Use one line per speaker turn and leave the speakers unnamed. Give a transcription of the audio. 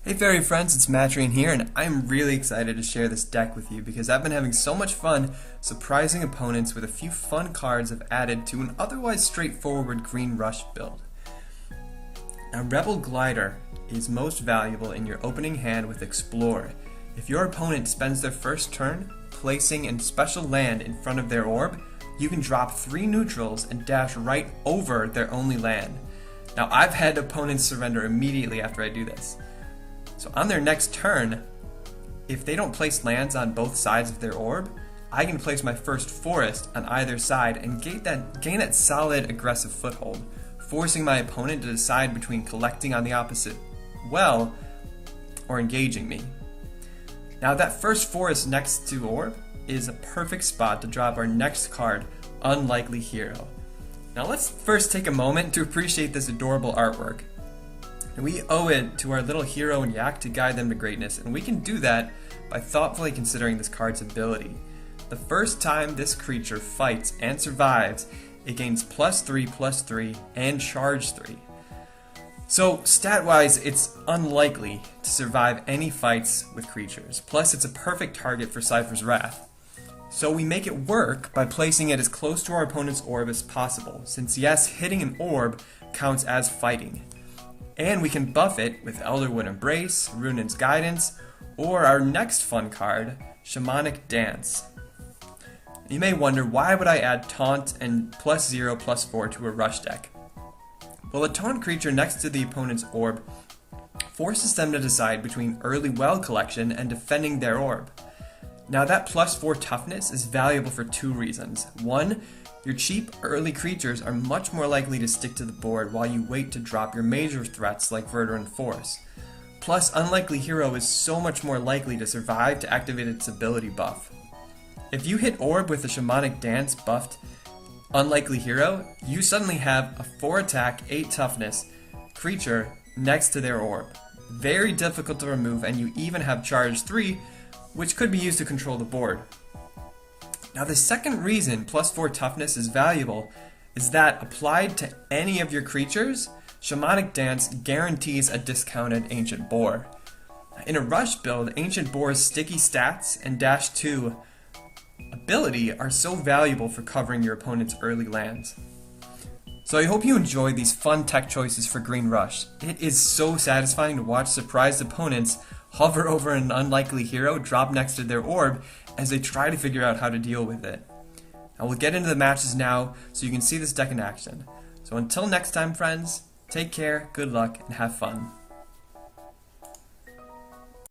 Hey fairy friends, it's Matrian here, and I'm really excited to share this deck with you because I've been having so much fun surprising opponents with a few fun cards I've added to an otherwise straightforward Green Rush build. Now, Rebel Glider is most valuable in your opening hand with Explore. If your opponent spends their first turn placing a special land in front of their orb, you can drop 3 neutrals and dash right over their only land. Now, I've had opponents surrender immediately after I do this. So on their next turn, if they don't place lands on both sides of their orb, I can place my first forest on either side and gain that solid aggressive foothold, forcing my opponent to decide between collecting on the opposite well or engaging me. Now that first forest next to orb is a perfect spot to drop our next card, Unlikely Hero. Now let's first take a moment to appreciate this adorable artwork. And we owe it to our little hero and yak to guide them to greatness, and we can do that by thoughtfully considering this card's ability. The first time this creature fights and survives, it gains +3/+3 and charge 3. So stat-wise, it's unlikely to survive any fights with creatures, plus it's a perfect target for Cypher's Wrath. So we make it work by placing it as close to our opponent's orb as possible, since yes, hitting an orb counts as fighting. And we can buff it with Elderwood Embrace, Runan's Guidance, or our next fun card, Shamanic Dance. You may wonder, why would I add Taunt and +0/+4 to a rush deck? Well, a taunt creature next to the opponent's orb forces them to decide between early well collection and defending their orb. Now that +4 toughness is valuable for 2 reasons. One, your cheap early creatures are much more likely to stick to the board while you wait to drop your major threats like Verdurant Force. Plus, Unlikely Hero is so much more likely to survive to activate its ability buff. If you hit orb with a Shamanic Dance buffed Unlikely Hero, you suddenly have a 4 attack, 8 toughness creature next to their orb. Very difficult to remove, and you even have charge 3, which could be used to control the board. Now the second reason +4 toughness is valuable is that applied to any of your creatures, Shamanic Dance guarantees a discounted Ancient Boar. In a rush build, Ancient Boar's sticky stats and dash 2 ability are so valuable for covering your opponent's early lands. So I hope you enjoyed these fun tech choices for Green Rush. It is so satisfying to watch surprised opponents hover over an Unlikely Hero, drop next to their orb as they try to figure out how to deal with it. Now we'll get into the matches now so you can see this deck in action. So until next time, friends, take care, good luck, and have fun.